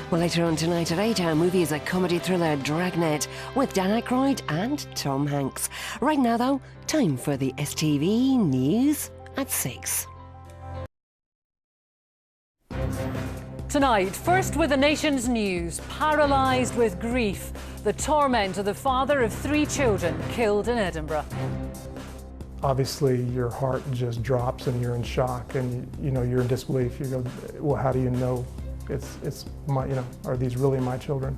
Well, later on tonight at 8, our movie is a comedy thriller Dragnet with Dan Aykroyd and Tom Hanks. Right now, though, time for the STV News at 6. Tonight, first with the nation's news, paralysed with grief, the torment of the father of 3 children killed in Edinburgh. Obviously, your heart just drops and you're in shock and you're in disbelief. You go, well, how do you know it's my, are these really my children?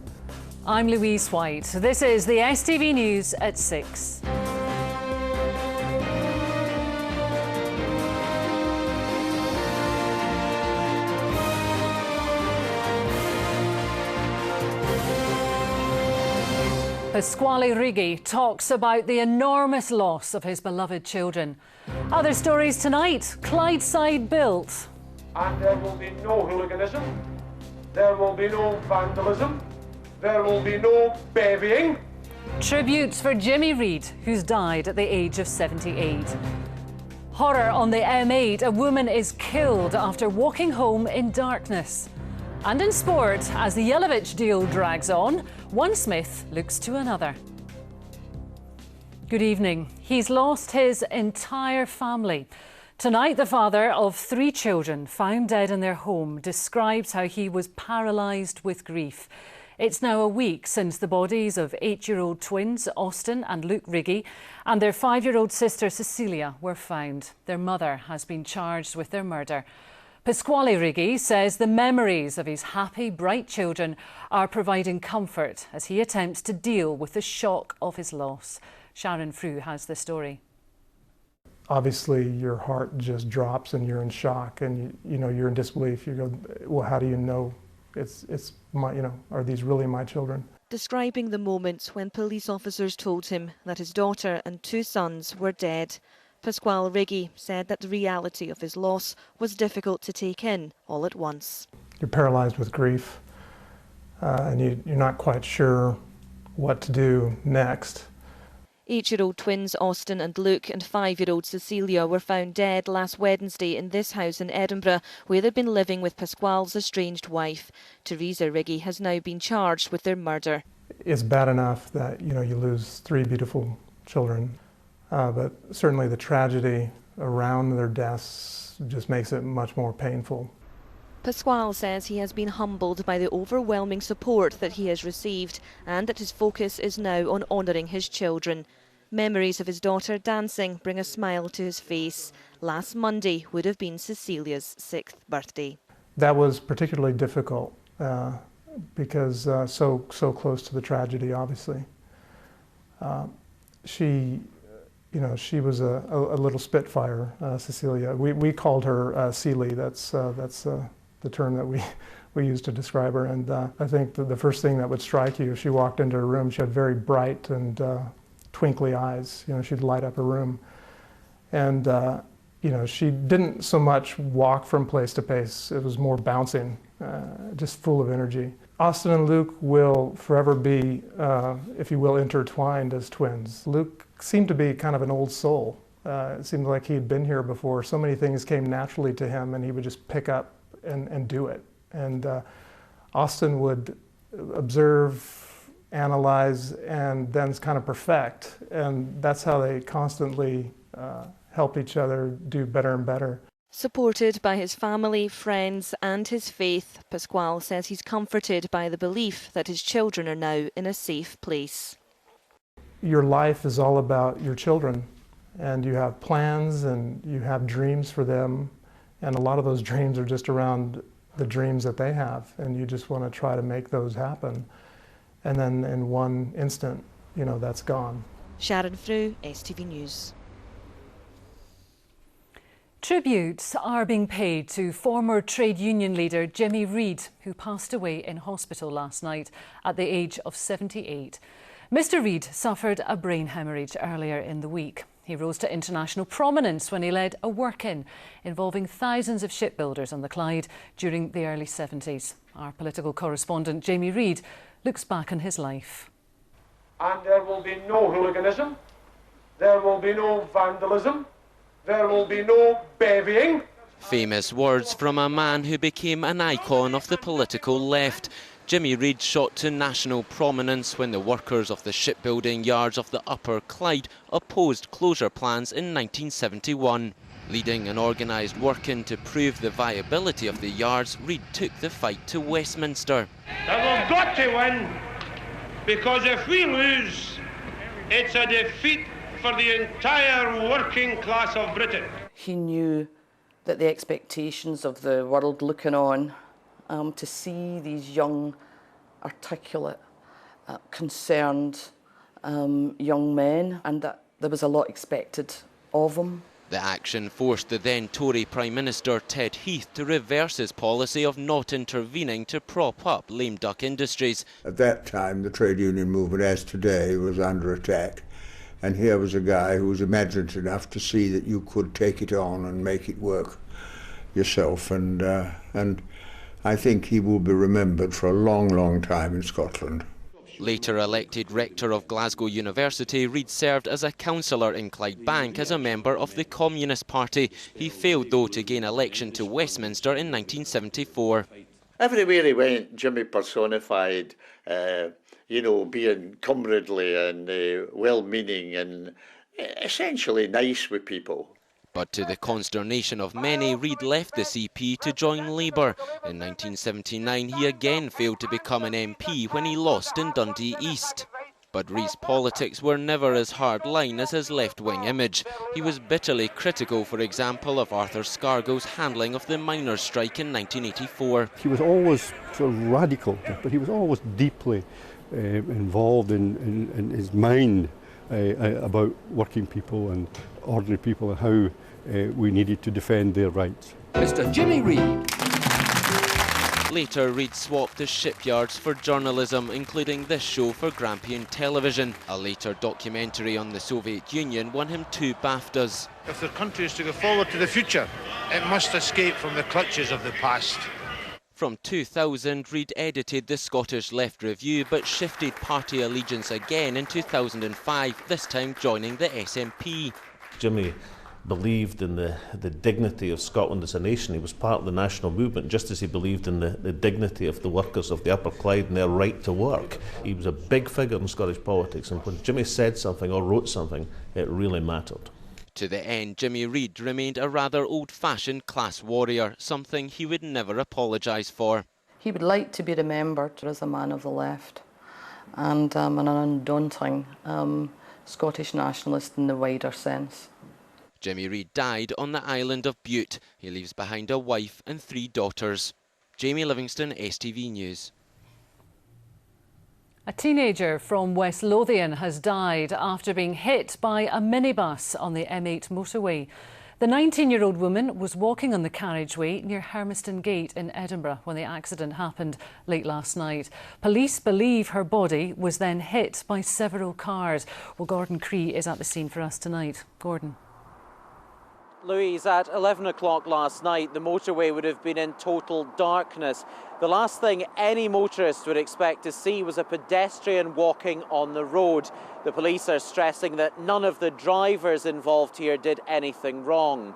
I'm Louise White. This is the STV News at 6. Pasquale Riggi talks about the enormous loss of his beloved children. Other stories tonight, Clydeside built. And there will be no hooliganism, there will be no vandalism, there will be no bevying. Tributes for Jimmy Reid, who's died at the age of 78. Horror on the M8, a woman is killed after walking home in darkness. And in sport, as the Yelovich deal drags on, one Smith looks to another. Good evening. He's lost his entire family. Tonight, the father of 3 children found dead in their home describes how he was paralysed with grief. It's now a week since the bodies of 8-year-old twins Austin and Luke Riggi and their 5-year-old sister Cecilia were found. Their mother has been charged with their murder. Pasquale Riggi says the memories of his happy, bright children are providing comfort as he attempts to deal with the shock of his loss. Sharon Frew has the story. Obviously, your heart just drops and you're in shock and you're in disbelief. You go, well, how do you know it's my, are these really my children? Describing the moments when police officers told him that his daughter and 2 sons were dead, Pasquale Riggi said that the reality of his loss was difficult to take in all at once. You're paralyzed with grief and you're not quite sure what to do next. 8-year-old twins Austin and Luke and 5-year-old Cecilia were found dead last Wednesday in this house in Edinburgh, where they'd been living with Pasquale's estranged wife. Theresa Riggi has now been charged with their murder. It's bad enough that you lose 3 beautiful children. But certainly the tragedy around their deaths just makes it much more painful. Pasquale says he has been humbled by the overwhelming support that he has received and that his focus is now on honouring his children. Memories of his daughter dancing bring a smile to his face. Last Monday would have been Cecilia's 6th birthday. That was particularly difficult because so close to the tragedy, obviously. She was a little spitfire, Cecilia. We called her Celie. That's the term that we used to describe her. And I think the first thing that would strike you if she walked into a room, she had very bright and twinkly eyes. She'd light up a room. And she didn't so much walk from place to place. It was more bouncing, just full of energy. Austin and Luke will forever be, if you will, intertwined as twins. Luke seemed to be kind of an old soul. It seemed like he'd been here before. So many things came naturally to him and he would just pick up and do it. And Austin would observe, analyze, and then kind of perfect. And that's how they constantly helped each other do better and better. Supported by his family, friends and his faith, Pasquale says he's comforted by the belief that his children are now in a safe place. Your life is all about your children, and you have plans and you have dreams for them, and a lot of those dreams are just around the dreams that they have, and you just want to try to make those happen. And then in one instant, that's gone. Sharon Frew, STV News. Tributes are being paid to former trade union leader Jimmy Reid, who passed away in hospital last night at the age of 78. Mr. Reid suffered a brain hemorrhage earlier in the week. He rose to international prominence when he led a work-in involving thousands of shipbuilders on the Clyde during the early 70s. Our political correspondent Jimmy Reid looks back on his life. And there will be no hooliganism, there will be no vandalism, there will be no bevying. Famous words from a man who became an icon of the political left. Jimmy Reid shot to national prominence when the workers of the shipbuilding yards of the Upper Clyde opposed closure plans in 1971. Leading an organised work-in to prove the viability of the yards, Reid took the fight to Westminster. And we've got to win, because if we lose, it's a defeat for the entire working class of Britain. He knew that the expectations of the world looking on, to see these young, articulate, concerned young men, and that there was a lot expected of them. The action forced the then Tory Prime Minister Ted Heath to reverse his policy of not intervening to prop up lame duck industries. At that time, the trade union movement, as today, was under attack. And here was a guy who was imaginative enough to see that you could take it on and make it work yourself. And I think he will be remembered for a long, long time in Scotland. Later elected rector of Glasgow University, Reid served as a councillor in Clydebank as a member of the Communist Party. He failed, though, to gain election to Westminster in 1974. Everywhere he went, Jimmy personified, being comradely and well-meaning and essentially nice with people. But to the consternation of many, Reid left the CP to join Labour. In 1979, he again failed to become an MP when he lost in Dundee East. But Reid's politics were never as hard-line as his left-wing image. He was bitterly critical, for example, of Arthur Scargill's handling of the miners' strike in 1984. He was always sort of radical, but he was always deeply involved in his mind about working people and ordinary people and how we needed to defend their rights. Mr. Jimmy Reid. Later, Reid swapped the shipyards for journalism, including this show for Grampian Television. A later documentary on the Soviet Union won him 2 BAFTAs. If the country is to go forward to the future, it must escape from the clutches of the past. From 2000, Reid edited the Scottish Left Review, but shifted party allegiance again in 2005, this time joining the SNP. Jimmy believed in the dignity of Scotland as a nation. He was part of the national movement, just as he believed in the dignity of the workers of the Upper Clyde and their right to work. He was a big figure in Scottish politics, and when Jimmy said something or wrote something, it really mattered. To the end, Jimmy Reid remained a rather old-fashioned class warrior, something he would never apologise for. He would like to be remembered as a man of the left and an undaunting Scottish nationalist in the wider sense. Jimmy Reid died on the island of Bute. He leaves behind a wife and 3 daughters. Jamie Livingston, STV News. A teenager from West Lothian has died after being hit by a minibus on the M8 motorway. The 19-year-old woman was walking on the carriageway near Hermiston Gate in Edinburgh when the accident happened late last night. Police believe her body was then hit by several cars. Well, Gordon Cree is at the scene for us tonight. Gordon. Louise, at 11 o'clock last night, the motorway would have been in total darkness. The last thing any motorist would expect to see was a pedestrian walking on the road. The police are stressing that none of the drivers involved here did anything wrong.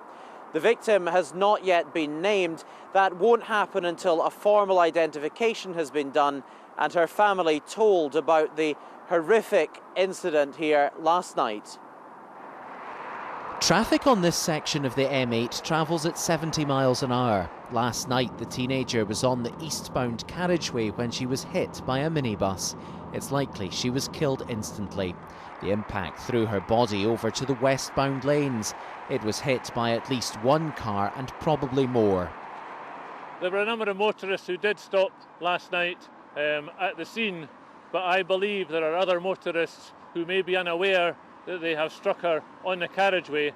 The victim has not yet been named. That won't happen until a formal identification has been done and her family told about the horrific incident here last night. Traffic on this section of the M8 travels at 70 miles an hour. Last night, the teenager was on the eastbound carriageway when she was hit by a minibus. It's likely she was killed instantly. The impact threw her body over to the westbound lanes. It was hit by at least 1 car and probably more. There were a number of motorists who did stop last night at the scene, but I believe there are other motorists who may be unaware that they have struck her on the carriageway,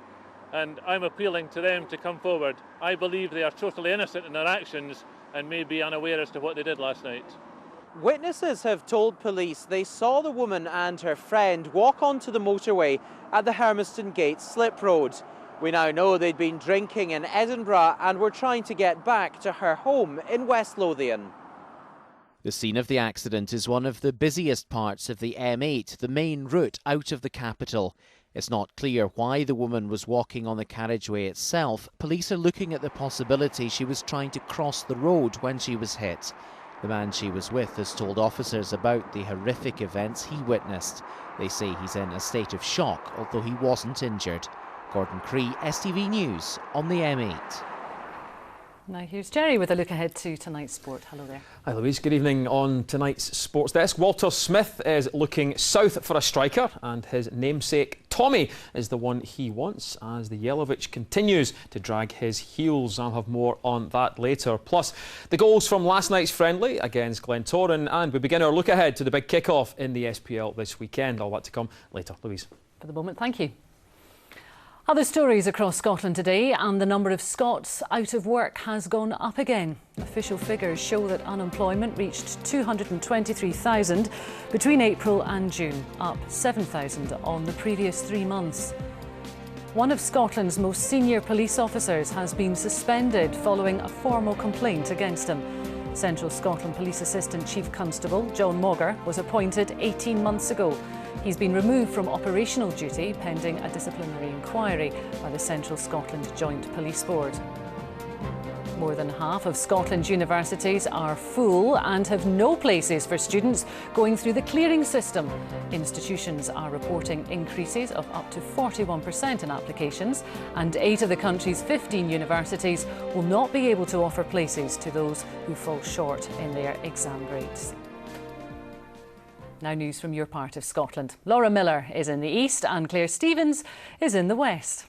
and I'm appealing to them to come forward. I believe they are totally innocent in their actions and may be unaware as to what they did last night. Witnesses have told police they saw the woman and her friend walk onto the motorway at the Hermiston Gate slip road. We now know they'd been drinking in Edinburgh and were trying to get back to her home in West Lothian. The scene of the accident is one of the busiest parts of the M8, the main route out of the capital. It's not clear why the woman was walking on the carriageway itself. Police are looking at the possibility she was trying to cross the road when she was hit. The man she was with has told officers about the horrific events he witnessed. They say he's in a state of shock, although he wasn't injured. Gordon Cree, STV News on the M8. Now here's Jerry with a look ahead to tonight's sport. Hello there. Hi Louise, good evening. On tonight's sports desk, Walter Smith is looking south for a striker, and his namesake Tommy is the one he wants as the Yelovich continues to drag his heels. I'll have more on that later. Plus the goals from last night's friendly against Glentoran, and we begin our look ahead to the big kick-off in the SPL this weekend. All that to come later. Louise. For the moment, thank you. Other stories across Scotland today, and the number of Scots out of work has gone up again. Official figures show that unemployment reached 223,000 between April and June, up 7,000 on the previous 3 months. One of Scotland's most senior police officers has been suspended following a formal complaint against him. Central Scotland Police Assistant Chief Constable John Mogger was appointed 18 months ago. He's been removed from operational duty pending a disciplinary inquiry by the Central Scotland Joint Police Board. More than half of Scotland's universities are full and have no places for students going through the clearing system. Institutions are reporting increases of up to 41% in applications, and 8 of the country's 15 universities will not be able to offer places to those who fall short in their exam grades. Now news from your part of Scotland. Laura Miller is in the east and Claire Stevens is in the west.